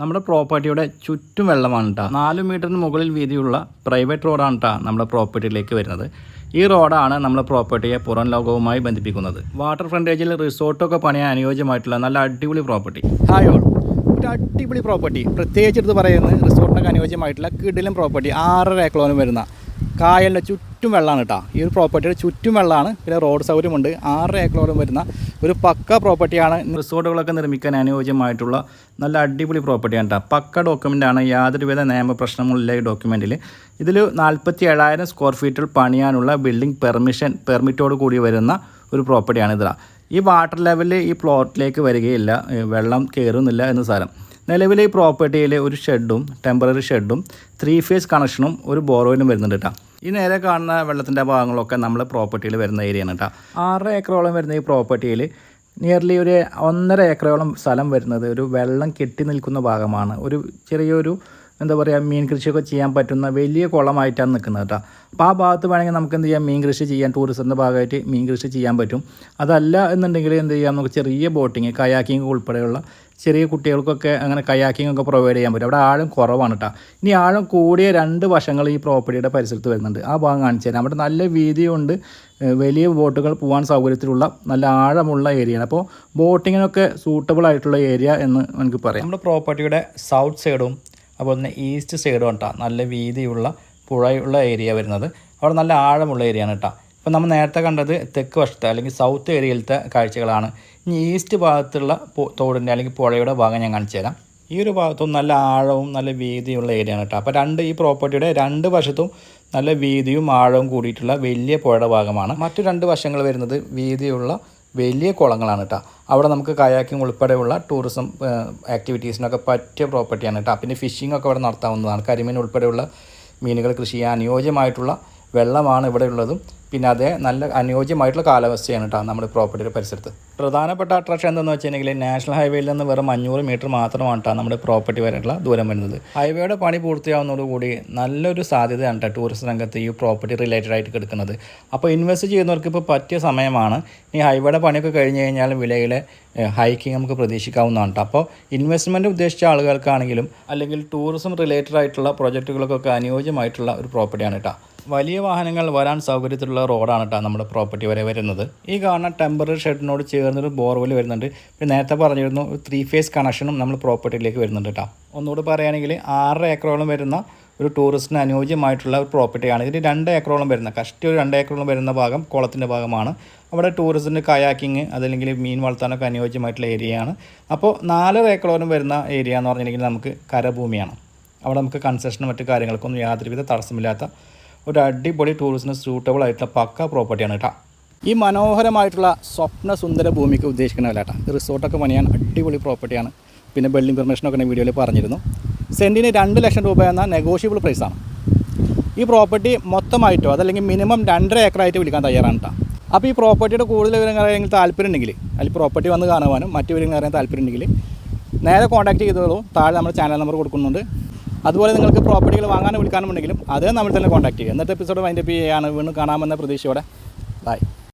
നമ്മുടെ പ്രോപ്പർട്ടിയുടെ ചുറ്റും വെള്ളമാണ് കേട്ടോ. 4 മീറ്ററിന് മുകളിൽ വീതിയുള്ള പ്രൈവറ്റ് റോഡാണ് കേട്ടോ നമ്മുടെ പ്രോപ്പർട്ടിയിലേക്ക് വരുന്നത്. ഈ റോഡാണ് നമ്മുടെ പ്രോപ്പർട്ടിയെ പുറം ലോകവുമായി ബന്ധിപ്പിക്കുന്നത്. വാട്ടർ ഫ്രണ്ടേജിൽ റിസോർട്ടൊക്കെ പണിയാൻ അനുയോജ്യമായിട്ടുള്ള നല്ല അടിപൊളി പ്രോപ്പർട്ടി. ഹായ് ഓൾ, ഒരു അടിപൊളി പ്രോപ്പർട്ടി. പ്രത്യേകിച്ച് എടുത്ത് പറയുന്നത് റിസോർട്ടിനൊക്കെ അനുയോജ്യമായിട്ടുള്ള കിടിലൻ പ്രോപ്പർട്ടി. 6.5 ഏക്കറോളം വരുന്ന കായലിൻ്റെ ചുറ്റും വെള്ളമാണ് കേട്ടോ. ഈ ഒരു പ്രോപ്പർട്ടിയുടെ ചുറ്റും വെള്ളമാണ്. പിന്നെ റോഡ് സൗകര്യമുണ്ട്. 6.5 ഏക്കറോളം വരുന്ന ഒരു പക്ക പ്രോപ്പർട്ടിയാണ്. റിസോർട്ടുകളൊക്കെ നിർമ്മിക്കാൻ അനുയോജ്യമായിട്ടുള്ള നല്ല അടിപൊളി പ്രോപ്പർട്ടിയാണ് കേട്ടോ. പക്ക ഡോക്യുമെൻ്റാണ്. യാതൊരുവിധ നിയമ പ്രശ്നങ്ങളില്ല ഈ ഡോക്യുമെൻറ്റിൽ. ഇതിൽ 47,000 സ്ക്വയർ ഫീറ്റിൽ പണിയാനുള്ള ബിൽഡിംഗ് പെർമിറ്റോട് കൂടി വരുന്ന ഒരു പ്രോപ്പർട്ടിയാണ് ഇതിൽ. ഈ വാട്ടർ ലെവലിൽ ഈ പ്ലോട്ടിലേക്ക് വരികയില്ല, വെള്ളം കയറുന്നില്ല എന്ന് സാരം. നിലവിലെ ഈ പ്രോപ്പർട്ടിയിൽ ഒരു ഷെഡും ടെമ്പററി ഷെഡും 3 ഫേസ് കണക്ഷനും ഒരു ബോർവെല്ലും വരുന്നുണ്ട് കേട്ടോ. ഈ നേരെ കാണുന്ന വെള്ളത്തിൻ്റെ ഭാഗങ്ങളൊക്കെ നമ്മൾ പ്രോപ്പർട്ടിയിൽ വരുന്ന ഏരിയയാണ് കേട്ടോ. 6 ഏക്കറോളം വരുന്ന ഈ പ്രോപ്പർട്ടിയിൽ നിയർലി ഒരു 1.5 ഏക്കറോളം സ്ഥലം വരുന്നത് ഒരു വെള്ളം കെട്ടി നിൽക്കുന്ന ഭാഗമാണ്. ഒരു ചെറിയൊരു എന്താ പറയുക, മീൻ കൃഷിയൊക്കെ ചെയ്യാൻ പറ്റുന്ന വലിയ കുളമായിട്ടാണ് നിൽക്കുന്നത് കേട്ടോ. അപ്പോൾ ആ ഭാഗത്ത് വേണമെങ്കിൽ നമുക്ക് എന്ത് ചെയ്യാം, മീൻ കൃഷി ചെയ്യാൻ, ടൂറിസത്തിൻ്റെ ഭാഗമായിട്ട് മീൻ കൃഷി ചെയ്യാൻ പറ്റും. അതല്ല എന്നുണ്ടെങ്കിൽ എന്ത് ചെയ്യാം, നമുക്ക് ചെറിയ ബോട്ടിങ്, കയാക്കിങ് ഉൾപ്പെടെയുള്ള ചെറിയ കുട്ടികൾക്കൊക്കെ അങ്ങനെ കയാക്കിംഗ് ഒക്കെ പ്രൊവൈഡ് ചെയ്യാൻ പറ്റും. അവിടെ ആഴം കുറവാണ് കേട്ടോ. ഇനി ആഴം കൂടിയ 2 വശങ്ങൾ ഈ പ്രോപ്പർട്ടിയുടെ പരിസരത്ത് വരുന്നുണ്ട്. ആ ഭാഗം കാണിച്ചു തരാം. അവിടെ നല്ല വീതിയുണ്ട്, വലിയ ബോട്ടുകൾ പോകാൻ സൗകര്യത്തിലുള്ള നല്ല ആഴമുള്ള ഏരിയയാണ്. അപ്പോൾ ബോട്ടിങ്ങിനൊക്കെ സൂട്ടബിൾ ആയിട്ടുള്ള ഏരിയ എന്ന് നമുക്ക് പറയാം. നമ്മുടെ പ്രോപ്പർട്ടിയുടെ സൗത്ത് സൈഡും അതുപോലെ തന്നെ ഈസ്റ്റ് സൈഡും കേട്ടോ നല്ല വീതിയുള്ള പുഴയുള്ള ഏരിയ വരുന്നത്. അവിടെ നല്ല ആഴമുള്ള ഏരിയയാണ് കേട്ടോ. ഇപ്പോൾ നമ്മൾ നേരത്തെ കണ്ടത് തെക്ക് വശത്തെ അല്ലെങ്കിൽ സൗത്ത് ഏരിയയിലത്തെ കാഴ്ചകളാണ്. ഇനി ഈസ്റ്റ് ഭാഗത്തുള്ള തോടിൻ്റെ അല്ലെങ്കിൽ പുഴയുടെ ഭാഗം ഞാൻ കാണിച്ചു തരാം. ഈ ഒരു ഭാഗത്തും നല്ല ആഴവും നല്ല വീതിയുള്ള ഏരിയയാണ് കേട്ടോ. അപ്പോൾ ഈ പ്രോപ്പർട്ടിയുടെ 2 വശത്തും നല്ല വീതിയും ആഴവും കൂടിയിട്ടുള്ള വലിയ പുഴയുടെ ഭാഗമാണ്. മറ്റു 2 വശങ്ങൾ വരുന്നത് വീതിയുള്ള വലിയ കുളങ്ങളാണ് കേട്ടോ. അവിടെ നമുക്ക് കയാക്കിംഗ് ഉൾപ്പെടെയുള്ള ടൂറിസം ആക്ടിവിറ്റീസിനൊക്കെ പറ്റിയ പ്രോപ്പർട്ടിയാണ് കേട്ടോ. പിന്നെ ഫിഷിംഗ് ഒക്കെ അവിടെ നടത്താവുന്നതാണ്. കരിമീൻ ഉൾപ്പെടെയുള്ള മീനുകൾ കൃഷി ചെയ്യാൻ അനുയോജ്യമായിട്ടുള്ള വെള്ളമാണ് ഇവിടെ ഉള്ളതും. പിന്നെ അതേ നല്ല അനുയോജ്യമായിട്ടുള്ള കാലാവസ്ഥയാണ് കേട്ടോ നമ്മുടെ പ്രോപ്പർട്ടിയുടെ പരിസരത്ത്. പ്രധാനപ്പെട്ട അട്രാക്ഷൻ എന്താണെന്ന് വെച്ചിട്ടുണ്ടെങ്കിൽ നാഷണൽ ഹൈവേയിൽ നിന്ന് വെറും 500 മീറ്റർ മാത്രമാണ് കേട്ടോ നമ്മുടെ പ്രോപ്പർട്ടി വരെയുള്ള ദൂരം വരുന്നത്. ഹൈവേയുടെ പണി പൂർത്തിയാവുന്നതോടുകൂടി നല്ലൊരു സാധ്യതയാണ് കേട്ടോ ടൂറിസ്റ്റ് രംഗത്ത് ഈ പ്രോപ്പർട്ടി റിലേറ്റഡ് ആയിട്ട് കിടക്കുന്നത്. അപ്പോൾ ഇൻവെസ്റ്റ് ചെയ്യുന്നവർക്ക് ഇപ്പോൾ പറ്റിയ സമയമാണ്. ഈ ഹൈവേയുടെ പണിയൊക്കെ കഴിഞ്ഞ് കഴിഞ്ഞാൽ വിലയിലെ ഹൈക്കിങ് നമുക്ക് പ്രതീക്ഷിക്കാവുന്നതാണ് കേട്ടോ. അപ്പോൾ ഇൻവെസ്റ്റ്മെൻറ്റ് ഉദ്ദേശിച്ച ആളുകൾക്കാണെങ്കിലും അല്ലെങ്കിൽ ടൂറിസം റിലേറ്റഡ് ആയിട്ടുള്ള പ്രോജക്റ്റുകൾക്കൊക്കെ അനുയോജ്യമായിട്ടുള്ള ഒരു പ്രോപ്പർട്ടിയാണ് കേട്ടോ. വലിയ വാഹനങ്ങൾ വരാൻ സൗകര്യത്തിലുള്ള റോഡാണ് കേട്ടോ നമ്മുടെ പ്രോപ്പർട്ടി വരെ വരുന്നത്. ഈ കാണുന്ന ടെമ്പററി ഷെഡിനോട് ചേർന്നൊരു ബോർവെൽ വരുന്നുണ്ട്. പിന്നെ നേരത്തെ പറഞ്ഞിരുന്നു 3 ഫേസ് കണക്ഷനും നമ്മൾ പ്രോപ്പർട്ടിയിലേക്ക് വരുന്നുണ്ട് കേട്ടോ. ഒന്നുകൂടി പറയുകയാണെങ്കിൽ 6 ഏക്കറോളം വരുന്ന ഒരു ടൂറിസ്റ്റിന് അനുയോജ്യമായിട്ടുള്ള ഒരു പ്രോപ്പർട്ടിയാണ്. ഇതിന് 2 ഏക്കറോളം വരുന്ന കഷ്ടി ഒരു 2 ഏക്കറോളം വരുന്ന ഭാഗം കുളത്തിൻ്റെ ഭാഗമാണ്. അവിടെ ടൂറിസ്റ്റിന് കയാക്കിങ് അതല്ലെങ്കിൽ മീൻ വളർത്താനൊക്കെ അനുയോജ്യമായിട്ടുള്ള ഏരിയയാണ്. അപ്പോൾ 4 ഏക്കറോളം വരുന്ന ഏരിയ എന്ന് പറഞ്ഞിട്ടുണ്ടെങ്കിൽ നമുക്ക് കരഭൂമിയാണ്. അവിടെ നമുക്ക് കൺസെഷനും മറ്റു കാര്യങ്ങൾക്കൊന്നും യാതൊരുവിധ തടസ്സമില്ലാത്ത ഒരു അടിപൊളി ടൂറിസ്റ്റിന് സ്യൂട്ടബിൾ ആയിട്ടുള്ള പക്ക പ്രോപ്പർട്ടിയാണ് കേട്ടോ. ഈ മനോഹരമായിട്ടുള്ള സ്വപ്ന സുന്ദര ഭൂമിക്ക് ഉദ്ദേശിക്കുന്ന വില കേട്ടോ. റിസോർട്ടൊക്കെ പണിയാൻ അടിപൊളി പ്രോപ്പർട്ടിയാണ്. പിന്നെ ബിൽഡിംഗ് പെർമിഷനൊക്കെ ഞാൻ വീഡിയോയിൽ പറഞ്ഞിരുന്നു. സെൻറ്റിന് 2 ലക്ഷം രൂപ എന്ന നെഗോഷ്യബിൾ പ്രൈസാണ്. ഈ പ്രോപ്പർട്ടി മൊത്തമായിട്ടോ അതല്ലെങ്കിൽ മിനിമം 2.5 ഏക്കറായിട്ട് വിൽക്കാൻ തയ്യാറാണ് കേട്ടോ. അപ്പോൾ ഈ പ്രോപ്പർട്ടിയുടെ കൂടുതൽ വിവരങ്ങൾ അറിയാൻ താല്പര്യം ഉണ്ടെങ്കിൽ അല്ലെങ്കിൽ പ്രോപ്പർട്ടി വന്ന് കാണുവാനും മറ്റു വിവരങ്ങൾ അറിയാൻ താല്പര്യം ഉണ്ടെങ്കിൽ നേരെ കോൺടാക്ട് ചെയ്തോളൂ. താഴെ നമ്മുടെ ചാനൽ നമ്പർ കൊടുക്കുന്നുണ്ട്. അതുപോലെ നിങ്ങൾക്ക് പ്രോപ്പർട്ടികൾ വാങ്ങാനും വിൽക്കാനും ഉണ്ടെങ്കിലും അത് നമ്മൾ തന്നെ കോൺടാക്ട് ചെയ്യുക. ഇന്നത്തെ എപ്പിസോഡ് വൈൻഡപ്പ് ചെയ്യുകയാണ്. വീണ്ടും കാണാമെന്ന പ്രതീക്ഷയോടെ ബൈ.